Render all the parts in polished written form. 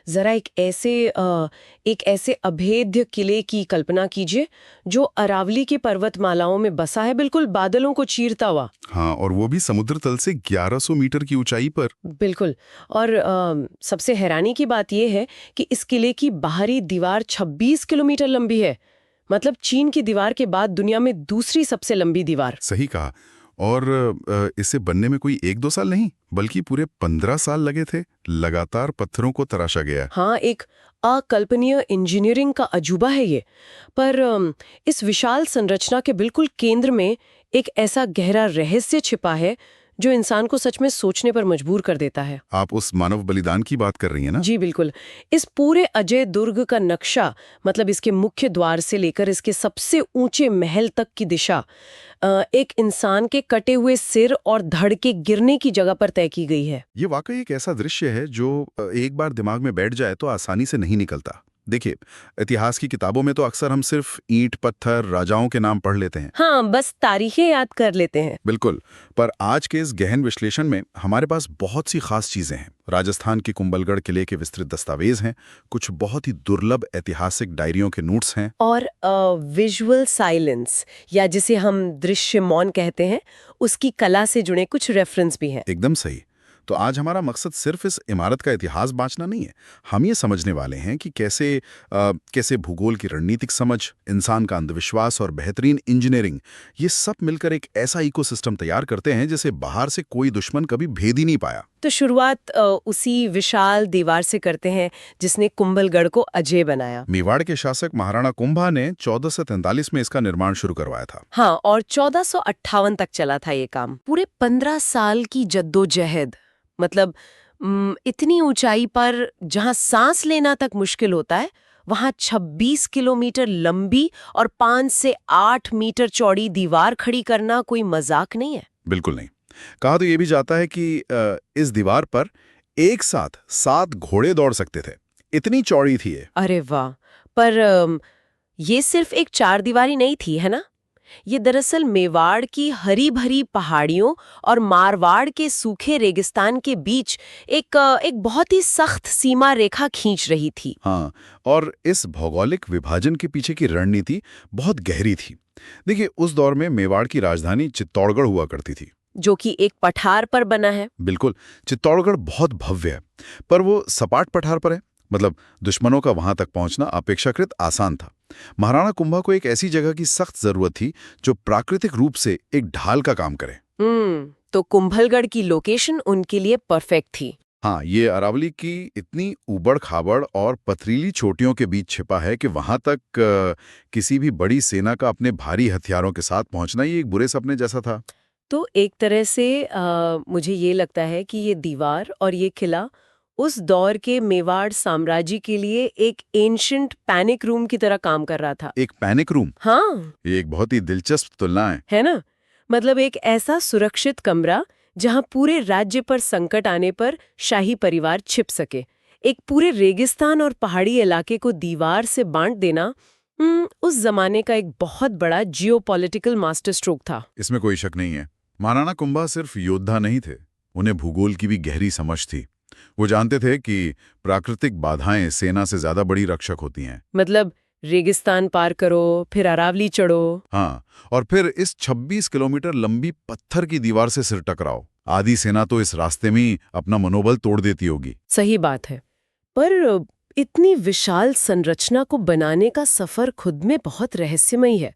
जरा एक ऐसे अभेद्य किले की कल्पना कीजिए जो अरावली की पर्वतमालाओं में बसा है, बिल्कुल बादलों को चीरता हुआ। हाँ, और वो भी समुद्र तल से 1100 मीटर की ऊंचाई पर। बिल्कुल। और सबसे हैरानी की बात यह है कि इस किले की बाहरी दीवार 26 किलोमीटर लंबी है। मतलब चीन की दीवार के बाद दुनिया में दूसरी सबसे लंबी दीवार। सही कहा। और इसे बनने में कोई 1-2 साल नहीं, बल्कि पूरे 15 साल लगे थे। लगातार पत्थरों को तराशा गया। हाँ, एक अकल्पनीय इंजीनियरिंग का अजूबा है ये। पर इस विशाल संरचना के बिल्कुल केंद्र में एक ऐसा गहरा रहस्य छिपा है जो इंसान को सच में सोचने पर मजबूर कर देता है। आप उस मानव बलिदान की बात कर रही हैं ना? जी बिल्कुल। इस पूरे अजय दुर्ग का नक्शा, मतलब इसके मुख्य द्वार से लेकर इसके सबसे ऊंचे महल तक की दिशा एक इंसान के कटे हुए सिर और धड़ के गिरने की जगह पर तय की गई है। ये वाकई एक ऐसा दृश्य है जो एक बार दिमाग में बैठ जाए तो आसानी से नहीं निकलता। देखिए, इतिहास की किताबों में तो अक्सर हम सिर्फ ईंट पत्थर राजाओं के नाम पढ़ लेते हैं। हाँ, बस तारीखें याद कर लेते हैं। बिल्कुल। पर आज के इस गहन विश्लेषण में हमारे पास बहुत सी खास चीजें हैं। राजस्थान के कुंभलगढ़ किले के विस्तृत दस्तावेज हैं, कुछ बहुत ही दुर्लभ ऐतिहासिक डायरियों के नोट्स हैं, और विजुअल साइलेंस, या जिसे हम दृश्य मौन कहते हैं, उसकी कला से जुड़े कुछ रेफरेंस भी हैं। एकदम सही। तो आज हमारा मकसद सिर्फ इस इमारत का इतिहास बांचना नहीं है। हम ये समझने वाले हैं कि कैसे भूगोल की रणनीतिक समझ, इंसान का अंधविश्वास और बेहतरीन इंजीनियरिंग, ये सब मिलकर एक ऐसा इकोसिस्टम तैयार करते हैं जिसे बाहर से कोई दुश्मन कभी भेद ही नहीं पाया। तो शुरुआत उसी विशाल दीवार से करते हैं जिसने कुंभलगढ़ को अजय बनाया। मेवाड़ के शासक महाराणा कुंभा ने 1443 में इसका निर्माण शुरू करवाया था। हाँ, और 1458 तक चला था ये काम। पूरे 15 साल की जद्दोजहद। मतलब इतनी ऊंचाई पर जहां सांस लेना तक मुश्किल होता है, वहां 26 किलोमीटर लंबी और 5 से 8 मीटर चौड़ी दीवार खड़ी करना कोई मजाक नहीं है। बिल्कुल नहीं। कहा तो ये भी जाता है कि इस दीवार पर एक साथ 7 घोड़े दौड़ सकते थे, इतनी चौड़ी थी ये। अरे वाह। पर ये सिर्फ एक चार दीवारी नहीं थी, है ना? ये दरअसल मेवाड़ की हरी भरी पहाड़ियों और मारवाड़ के सूखे रेगिस्तान के बीच एक बहुत ही सख्त सीमा रेखा खींच रही थी। हाँ, और इस भौगोलिक विभाजन के पीछे की रणनीति बहुत गहरी थी। देखिए, उस दौर में मेवाड़ की राजधानी चित्तौड़गढ़ हुआ करती थी, जो कि एक पठार पर बना है। बिल्कुल। चित्तौड़गढ़ बहुत भव्य है, पर वो सपाट पठार पर है। मतलब दुश्मनों का वहां तक पहुंचना अपेक्षाकृत आसान था। महाराणा कुंभा को एक ऐसी जगह की सख्त जरूरत थी जो प्राकृतिक रूप से एक ढाल का काम करे। तो कुंभलगढ़ की लोकेशन उनके लिए परफेक्ट थी। हाँ, ये अरावली की इतनी ऊबड़ खाबड़ और पथरीली चोटियों के बीच छिपा है कि वहां तक किसी भी बड़ी सेना का अपने भारी हथियारों के साथ पहुंचना ही एक बुरे सपने जैसा था। तो एक तरह से मुझे ये लगता है कि ये दीवार और ये किला उस दौर के मेवाड़ साम्राज्य के लिए एक एंशिएंट पैनिक रूम की तरह काम कर रहा था। एक पैनिक रूम? हाँ, ये एक बहुत ही दिलचस्प तुलना है ना? मतलब एक ऐसा सुरक्षित कमरा जहां पूरे राज्य पर संकट आने पर शाही परिवार छिप सके। एक पूरे रेगिस्तान और पहाड़ी इलाके को दीवार से बांट देना उस जमाने का एक बहुत बड़ा जियोपॉलिटिकल मास्टर स्ट्रोक था। इसमें कोई शक नहीं है। महाराणा कुंभा सिर्फ योद्धा नहीं थे, उन्हें भूगोल की भी गहरी समझ थी। वो जानते थे कि प्राकृतिक बाधाएं सेना से ज्यादा बड़ी रक्षक होती हैं। मतलब रेगिस्तान पार करो, फिर अरावली चढ़ो। हाँ, और फिर इस 26 किलोमीटर लंबी पत्थर की दीवार से सिर टकराओ। आधी सेना तो इस रास्ते में ही अपना मनोबल तोड़ देती होगी। सही बात है। पर इतनी विशाल संरचना को बनाने का सफर खुद में बहुत रहस्यमयी है।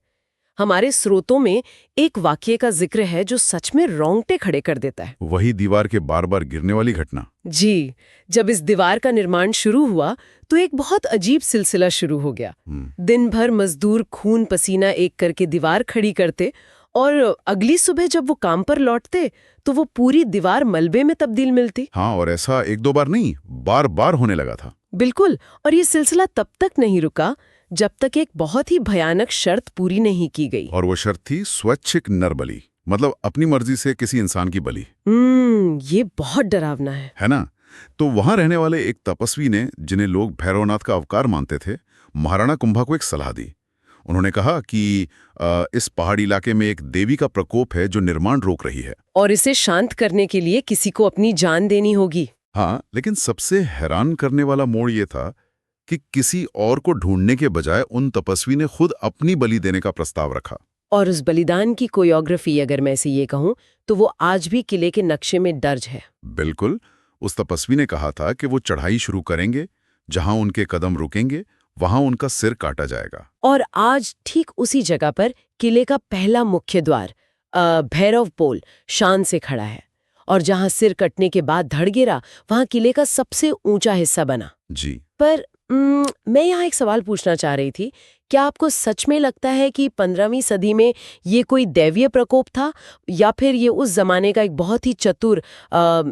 हमारे स्रोतों में एक वाक्य का जिक्र है जो सच में रोंगटे खड़े कर देता है। वही दीवार के बार बार गिरने वाली घटना। जी, जब इस दीवार का निर्माण शुरू हुआ तो एक बहुत अजीब सिलसिला शुरू हो गया। दिन भर मजदूर खून पसीना एक करके दीवार खड़ी करते और अगली सुबह जब वो काम पर लौटते तो वो पूरी दीवार मलबे में तब्दील मिलती। हाँ, और ऐसा एक दो बार नहीं, बार बार होने लगा था। बिल्कुल। और ये सिलसिला तब तक नहीं रुका जब तक एक बहुत ही भयानक शर्त पूरी नहीं की गई। और वो शर्त थी स्वैच्छिक नरबलि, मतलब अपनी मर्जी से किसी इंसान की बलि। ये बहुत डरावना है ना? तो वहां रहने वाले एक तपस्वी ने, जिन्हें लोग भैरवनाथ का अवतार मानते थे, महाराणा कुंभा को एक सलाह दी। उन्होंने कहा कि इस पहाड़ी इलाके में एक देवी का प्रकोप है जो निर्माण रोक रही है, और इसे शांत करने के लिए किसी को अपनी जान देनी होगी। हाँ, लेकिन सबसे हैरान करने वाला मोड़ ये था कि किसी और को ढूंढने के बजाय उन तपस्वी ने खुद अपनी बलि देने का प्रस्ताव रखा। और उस बलिदान की कोरियोग्राफी, अगर मैं इसे ये कहूँ, तो वो आज भी किले के नक्शे में दर्ज है। बिल्कुल, उस तपस्वी ने कहा था कि वो चढ़ाई शुरू करेंगे, जहां उनके कदम रुकेंगे वहां उनका सिर काटा जाएगा। और आज ठीक उसी जगह पर किले का पहला मुख्य द्वार भैरव पोल शान से खड़ा है। और जहां सिर कटने के बाद धड़ गिरा, वहां किले का सबसे ऊंचा हिस्सा बना। जी। पर मैं यहाँ एक सवाल पूछना चाह रही थी। क्या आपको सच में लगता है कि 15वीं सदी में ये कोई दैवीय प्रकोप था, या फिर ये उस जमाने का एक बहुत ही चतुर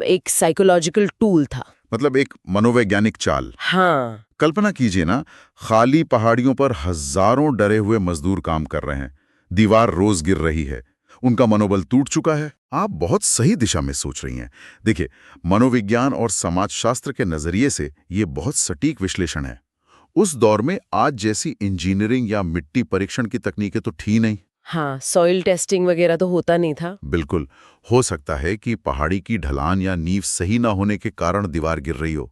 एक साइकोलॉजिकल टूल था? मतलब एक मनोवैज्ञानिक चाल। हाँ। कल्पना कीजिए ना, खाली पहाड़ियों पर हजारों डरे हुए मजदूर काम कर रहे हैं, दीवार रोज गिर रही है, उनका मनोबल टूट चुका है। आप बहुत सही दिशा में सोच रही हैं। देखिए, मनोविज्ञान और समाजशास्त्र के नजरिए से ये बहुत सटीक विश्लेषण है। उस दौर में आज जैसी इंजीनियरिंग या मिट्टी परीक्षण की तकनीकें तो थी नहीं। हाँ, सॉइल टेस्टिंग वगैरह तो होता नहीं था। बिल्कुल, हो सकता है कि पहाड़ी की ढलान या नींव सही ना होने के कारण दीवार गिर रही हो,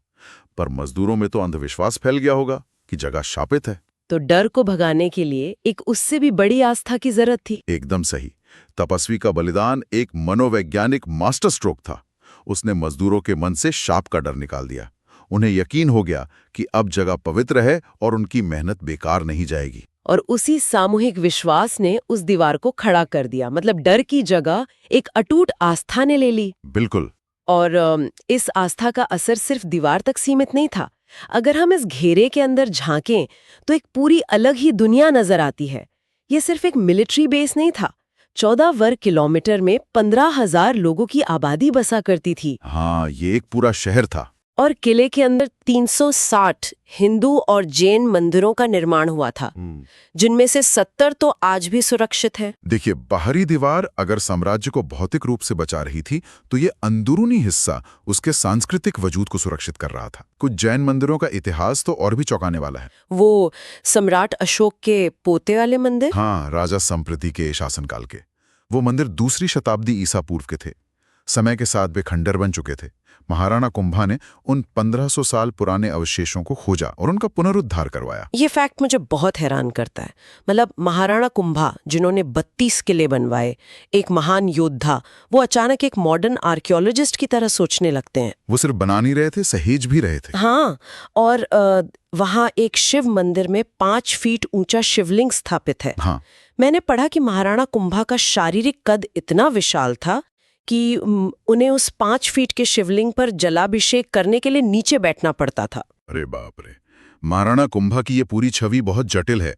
पर मजदूरों में तो अंधविश्वास फैल गया होगा कि जगह शापित है। तो डर को भगाने के लिए एक उससे भी बड़ी आस्था की जरूरत थी। एकदम सही। तपस्वी का बलिदान एक मनोवैज्ञानिक मास्टर स्ट्रोक था। उसने मजदूरों के मन से शाप का डर निकाल दिया। उन्हें यकीन हो गया कि अब जगह पवित्र है और उनकी मेहनत बेकार नहीं जाएगी। और उसी सामूहिक विश्वास ने उस दीवार को खड़ा कर दिया। मतलब डर की जगह एक अटूट आस्था ने ले ली। बिल्कुल। और इस आस्था का असर सिर्फ दीवार तक सीमित नहीं था। अगर हम इस घेरे के अंदर झांकें तो एक पूरी अलग ही दुनिया नजर आती है। ये सिर्फ एक मिलिट्री बेस नहीं था। 14 वर्ग किलोमीटर में 15,000 लोगों की आबादी बसा करती थी। हाँ, ये एक पूरा शहर था। और किले के अंदर 360 हिंदू और जैन मंदिरों का निर्माण हुआ था, जिनमें से 70 तो आज भी सुरक्षित हैं। देखिए, बाहरी दीवार अगर साम्राज्य को भौतिक रूप से बचा रही थी, तो ये अंदरूनी हिस्सा उसके सांस्कृतिक वजूद को सुरक्षित कर रहा था। कुछ जैन मंदिरों का इतिहास तो और भी चौंकाने वाला है। वो सम्राट अशोक के पोते वाले मंदिर? हाँ, राजा संप्रति के शासनकाल के। वो मंदिर 2री शताब्दी ईसा पूर्व के थे। समय के साथ वे खंडर बन चुके थे। महाराणा कुंभा ने उन 1500 साल पुराने अवशेषों को खोजा और उनका पुनरुद्धार करवाया। ये फैक्ट मुझे बहुत हैरान करता है। मतलब महाराणा कुंभा, जिन्होंने 32 किले बनवाए, एक महान योद्धा, वो अचानक एक मॉडर्न आर्कियोलॉजिस्ट की तरह सोचने लगते हैं। वो सिर्फ बना नहीं रहे थे, सहेज भी रहे थे। हाँ, और वहाँ एक शिव मंदिर में 5 फीट ऊंचा शिवलिंग स्थापित है। हाँ। मैंने पढ़ा कि महाराणा कुंभा का शारीरिक कद इतना विशाल था कि उन्हें उस 5 फीट के शिवलिंग पर जलाभिषेक करने के लिए नीचे बैठना पड़ता था। अरे बाप रे! महाराणा कुंभा की ये पूरी छवि बहुत जटिल है।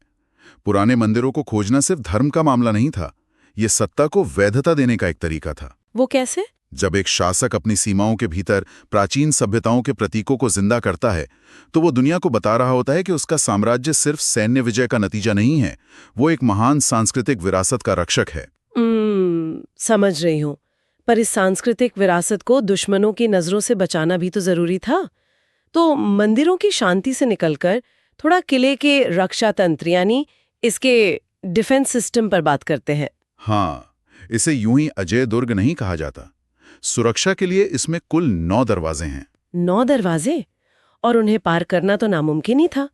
पुराने मंदिरों को खोजना सिर्फ धर्म का मामला नहीं था, ये सत्ता को वैधता देने का एक तरीका था। वो कैसे? जब एक शासक अपनी सीमाओं के भीतर प्राचीन सभ्यताओं के प्रतीकों को जिंदा करता है, तो वो दुनिया को बता रहा होता है कि उसका साम्राज्य सिर्फ सैन्य विजय का नतीजा नहीं है, वो एक महान सांस्कृतिक विरासत का रक्षक है। समझ रही हूँ। पर इस सांस्कृतिक विरासत को दुश्मनों की नजरों से बचाना भी तो जरूरी था। तो मंदिरों की शांति से निकलकर थोड़ा किले के रक्षा तंत्र, यानी इसके डिफेंस सिस्टम पर बात करते हैं। हाँ, इसे यूं ही अजय दुर्ग नहीं कहा जाता। सुरक्षा के लिए इसमें कुल 9 दरवाजे हैं। 9 दरवाजे? और उन्हें पार करना तो नामुमकिन ही था।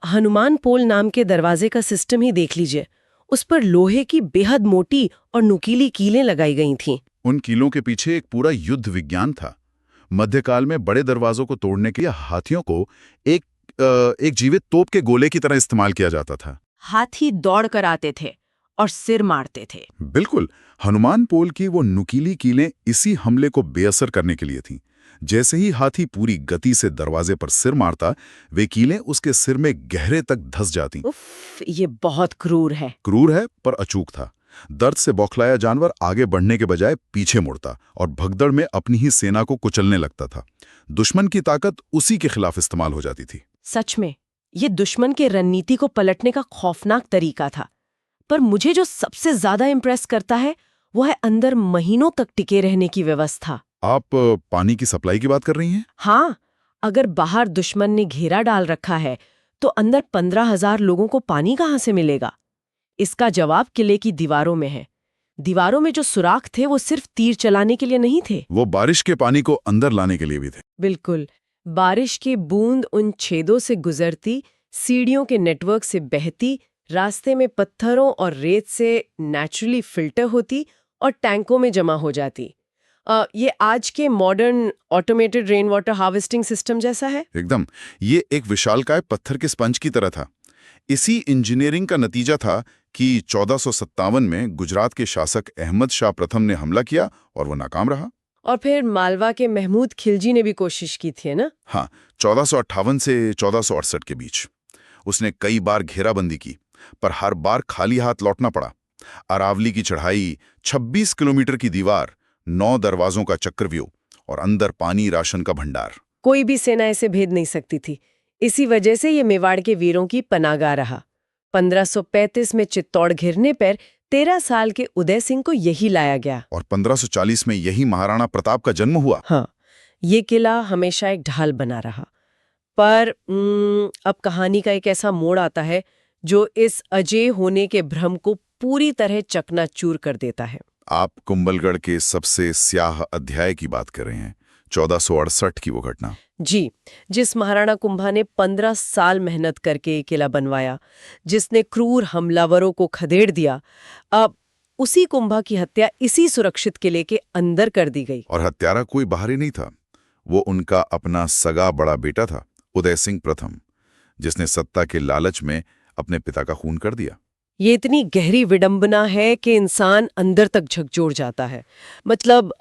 हनुमान पोल नाम के दरवाजे का सिस्टम ही देख लीजिए। उस पर लोहे की बेहद मोटी और नुकीली कीलें लगाई गई थीं। उन कीलों के पीछे एक पूरा युद्ध विज्ञान था। मध्यकाल में बड़े दरवाजों को तोड़ने के लिए हाथियों को एक जीवित तोप के गोले की तरह इस्तेमाल किया जाता था। हाथी दौड़ कर आते थे और सिर मारते थे। बिल्कुल, हनुमान पोल की वो नुकीली कीलें इसी हमले को बेअसर करने के लिए थीं। जैसे ही हाथी पूरी गति से दरवाजे पर सिर मारता, वे कीलें उसके सिर में गहरे तक धंस जाती। उफ, ये बहुत क्रूर है। क्रूर है, पर अचूक था। दर्द से बौखलाया जानवर आगे बढ़ने के बजाय पीछे मुड़ता और भगदड़ में अपनी ही सेना को कुचलने लगता था। दुश्मन की ताकत उसी के खिलाफ इस्तेमाल हो जाती थी। सच में, ये दुश्मन के रणनीति को पलटने का खौफनाक तरीका था। पर मुझे जो सबसे ज्यादा इम्प्रेस करता है, वो है अंदर महीनों तक टिके रहने की व्यवस्था। आप पानी की सप्लाई की बात कर रही हैं? हाँ, अगर बाहर दुश्मन ने घेरा डाल रखा है, तो अंदर 15,000 लोगों को पानी कहाँ से मिलेगा? इसका जवाब किले की दीवारों में है। दीवारों में जो सुराख थे वो सिर्फ तीर चलाने के लिए नहीं थे। वो बारिश के पानी को अंदर लाने के लिए भी थे। बिल्कुल, बारिश की बूंद उन छेदों से गुजरती, सीढ़ियों के नेटवर्क से बहती, रास्ते में पत्थरों और रेत से नेचुरली फिल्टर होती और टैंकों में जमा हो जाती। ये आज के modern automated rain water harvesting system जैसा है। एकदम, ये एक विशालकाय पत्थर के स्पंज की तरह था। इसी इंजीनियरिंग का नतीजा था कि 1457 में गुजरात के शासक अहमद शाह प्रथम ने हमला किया और वो नाकाम रहा। और फिर मालवा के महमूद खिलजी ने भी कोशिश की थी, है ना? हाँ, 1458 से 1468 के बीच उसने कई बार घेराबंदी की, पर हर बार खाली हाथ लौटना पड़ा। अरावली की चढ़ाई, 26 किलोमीटर की दीवार, 9 दरवाजों का चक्रव्यूह और अंदर पानी राशन का भंडार। कोई भी सेना इसे भेद नहीं सकती थी। इसी वजह से ये मेवाड़ के वीरों की पनाहगाह रहा। 1535 में चित्तौड़ घिरने पर 13 साल के उदय सिंह को यही लाया गया। और 1540 में यही महाराणा प्रताप का जन्म हुआ। हाँ, ये किला हमेशा एक ढाल बना रहा। पर अब कहानी का एक ऐसा मोड़ आता है जो इस अजेय होने के भ्रम को पूरी तरह चकनाचूर कर देता है। आप कुंभलगढ़ के सबसे स्याह अध्याय की बात कर रहे हैं, 1468 की वो घटना। जी, जिस महाराणा कुंभा ने 15 साल मेहनत करके ये किला बनवाया, जिसने क्रूर हमलावरों को खदेड़ दिया, अब उसी कुंभा की हत्या इसी सुरक्षित किले के अंदर कर दी गई। और हत्यारा कोई बाहरी नहीं था, वो उनका अपना सगा बड़ा बेटा था, उदय सिंह प्रथम, जिसने सत्ता के लालच में अपने पिता का खून कर दिया। ये इतनी गहरी विडंबना है कि इंसान अंदर तक झकझोर जाता है। मतलब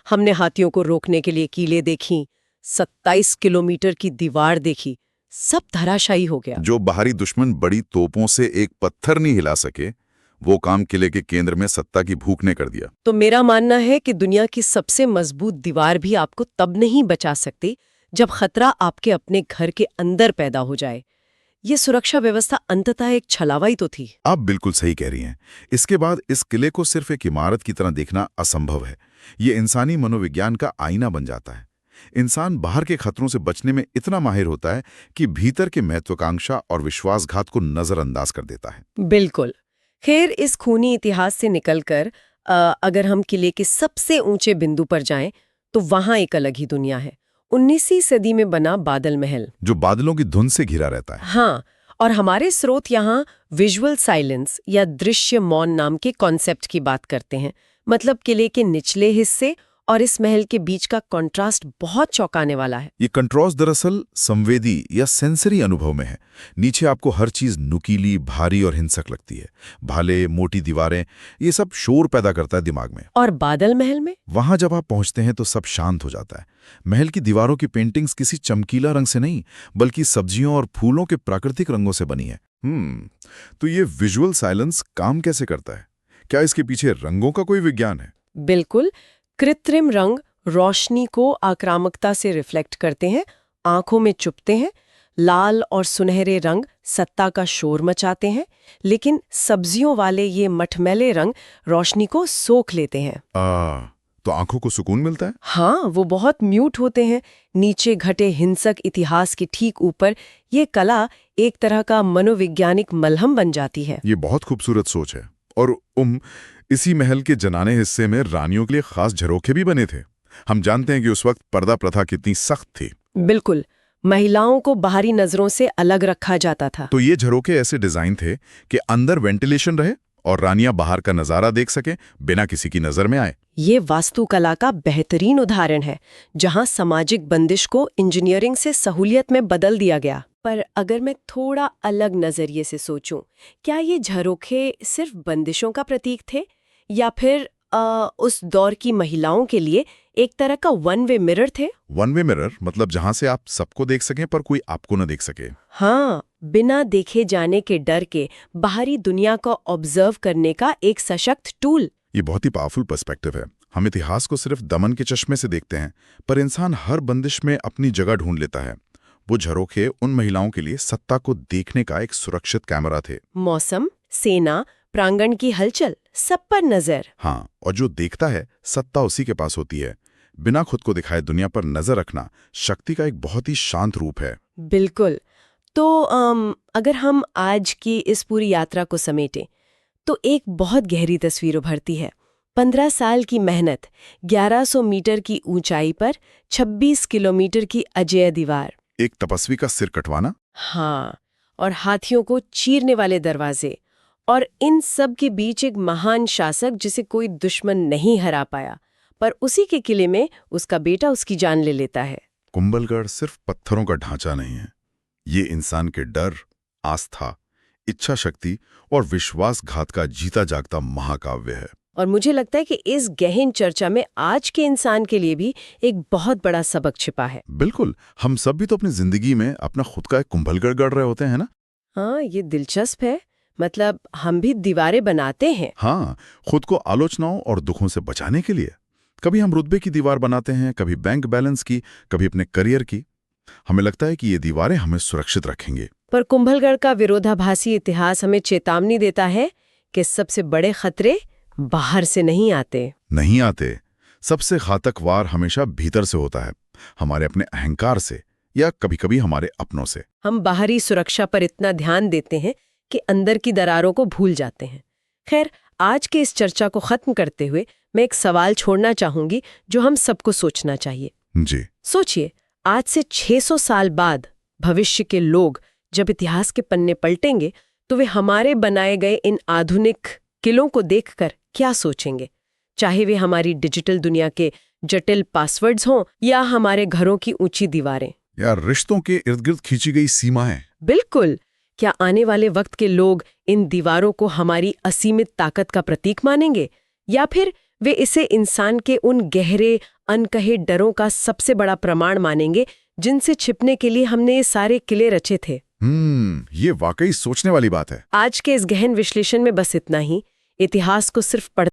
हमने हाथियों को रोकने के लिए कीले देखी, 27 किलोमीटर की दीवार देखी, सब धराशायी हो गया। जो बाहरी दुश्मन बड़ी तोपों से एक पत्थर नहीं हिला सके, वो काम किले के केंद्र में सत्ता की भूख ने कर दिया। तो मेरा मानना है कि दुनिया की सबसे मजबूत दीवार भी आपको तब नहीं बचा सकती जब खतरा आपके अपने घर के अंदर पैदा हो जाए। ये सुरक्षा व्यवस्था अंततः एक छलावा ही तो थी। आप बिल्कुल सही कह रही हैं। इसके बाद इस किले को सिर्फ एक इमारत की तरह देखना असंभव है। ये इंसानी मनोविज्ञान का आईना बन जाता है। इंसान बाहर के खतरों से बचने में इतना माहिर होता है कि भीतर के महत्वाकांक्षा और विश्वासघात को नजरअंदाज कर देता है। बिल्कुल। खैर, इस खूनी इतिहास से निकलकर अगर हम किले के सबसे ऊंचे बिंदु पर जाएं, तो वहां एक अलग ही दुनिया है। 19वीं सदी में बना बादल महल, जो बादलों की धुंध से घिरा रहता है। हाँ, और हमारे स्रोत यहाँ विजुअल साइलेंस या दृश्य मौन नाम के कॉन्सेप्ट की बात करते हैं। मतलब किले के निचले हिस्से और इस महल के बीच का कंट्रास्ट बहुत चौंकाने वाला है। ये कंट्रास्ट दरअसल संवेदी या सेंसरी अनुभव में है। नीचे आपको हर चीज नुकीली, भारी और हिंसक लगती है। भाले, मोटी दीवारें, ये सब शोर पैदा करता है दिमाग में। और बादल महल में वहां जब आप पहुंचते हैं तो सब शांत हो जाता है। महल की दीवारों की पेंटिंग्स किसी चमकीला रंग से नहीं, बल्कि सब्जियों और फूलों के प्राकृतिक रंगों से बनी है। तो ये विजुअल साइलेंस काम कैसे करता है? क्या इसके पीछे रंगों का कोई विज्ञान है? बिल्कुल। कृत्रिम रंग रोशनी को आक्रामकता से रिफ्लेक्ट करते हैं, आंखों में चुभते हैं। लाल और सुनहरे रंग सत्ता का शोर मचाते हैं, लेकिन सब्जियों वाले ये मठमैले रंग रोशनी को सोख लेते हैं। तो आंखों को सुकून मिलता है? हाँ, वो बहुत म्यूट होते हैं। नीचे घटे हिंसक इतिहास के ठीक ऊपर ये कला एक तरह का मनोवैज्ञानिक मलहम बन जाती है। ये बहुत खूबसूरत सोच है। और इसी महल के जनाने हिस्से में रानियों के लिए खास झरोखे भी बने थे। हम जानते हैं कि उस वक्त पर्दा प्रथा कितनी सख्त थी। बिल्कुल, महिलाओं को बाहरी नजरों से अलग रखा जाता था। तो ये झरोखे ऐसे डिजाइन थे कि अंदर वेंटिलेशन रहे और रानियां बाहर का नजारा देख सकें बिना किसी की नजर में आए। ये वास्तुकला का बेहतरीन उदाहरण है, जहां सामाजिक बंदिश को इंजीनियरिंग से सहूलियत में बदल दिया गया। पर अगर मैं थोड़ा अलग नजरिए से सोचूं, क्या ये झरोखे सिर्फ बंदिशों का प्रतीक थे या फिर उस दौर की महिलाओं के लिए एक तरह का वन वे मिरर थे? वन वे मिरर मतलब जहां से आप सबको देख सकें पर कोई आपको न देख सके। हाँ, बिना देखे जाने के डर के बाहरी दुनिया को ऑब्जर्व करने का एक सशक्त टूल। ये बहुत ही पावरफुल पर्सपेक्टिव है। हम इतिहास को सिर्फ दमन के चश्मे से देखते हैं, पर इंसान हर बंदिश में अपनी जगह ढूंढ लेता है। वो झरोखे उन महिलाओं के लिए सत्ता को देखने का एक सुरक्षित कैमरा थे। मौसम, सेना, प्रांगण की हलचल, सब पर नजर। हाँ, और जो देखता है सत्ता उसी के पास होती है। बिना खुद को दिखाए दुनिया पर नजर रखना शक्ति का एक बहुत ही शांत रूप है। बिल्कुल। तो अगर हम आज की इस पूरी यात्रा को समेटें, तो एक बहुत गहरी तस्वीर उभरती है। 15 साल की मेहनत, 1100 मीटर की ऊंचाई पर 26 किलोमीटर की अजेय दीवार। एक तपस्वी का सिर कटवाना। हाँ, और हाथियों को चीरने वाले दरवाजे, और इन सब के बीच एक महान शासक जिसे कोई दुश्मन नहीं हरा पाया, पर उसी के किले में उसका बेटा उसकी जान ले लेता है। कुंभलगढ़ सिर्फ पत्थरों का ढांचा नहीं है, ये इंसान के डर, आस्था, इच्छा शक्ति और विश्वासघात का जीता जागता महाकाव्य है। और मुझे लगता है कि इस गहन चर्चा में आज के इंसान के लिए भी एक बहुत बड़ा सबक छिपा है। बिल्कुल, हम सब भी तो अपनी जिंदगी में अपना खुद का एक कुंभलगढ़ गढ़ रहे होते हैं ना। हाँ, ये दिलचस्प है। मतलब हम भी दीवारें बनाते हैं। हाँ, खुद को आलोचनाओं और दुखों से बचाने के लिए। कभी हम रुतबे की दीवार बनाते हैं, कभी बैंक बैलेंस की, कभी अपने करियर की। हमें लगता है कि ये दीवारें हमें सुरक्षित रखेंगे। पर कुंभलगढ़ का विरोधाभासी इतिहास हमें चेतावनी देता है कि सबसे बड़े खतरे बाहर से नहीं आते। सबसे घातक वार हमेशा भीतर से होता है, हमारे अपने अहंकार से या कभी-कभी हमारे अपनों से। हम बाहरी सुरक्षा पर इतना ध्यान देते हैं कि अंदर की दरारों को भूल जाते हैं। खैर, आज के इस चर्चा को खत्म करते हुए मैं एक सवाल छोड़ना चाहूंगी जो हम सबको सोचना चाहिए। जी। सोचिए, आज से 600 साल बाद भविष्य के लोग जब इतिहास के पन्ने पलटेंगे तो वे हमारे बनाए गए इन आधुनिक किलों को देखकर क्या सोचेंगे? चाहे वे हमारी डिजिटल दुनिया के जटिल पासवर्ड्स हों या हमारे घरों की ऊंची दीवारें या रिश्तों के इर्द गिर्द खींची गई सीमाएं। बिल्कुल। क्या आने वाले वक्त के लोग इन दीवारों को हमारी असीमित ताकत का प्रतीक मानेंगे, या फिर वे इसे इंसान के उन गहरे अनकहे डरों का सबसे बड़ा प्रमाण मानेंगे जिनसे छिपने के लिए हमने ये सारे किले रचे थे? ये वाकई सोचने वाली बात है। आज के इस गहन विश्लेषण में बस इतना ही। इतिहास को सिर्फ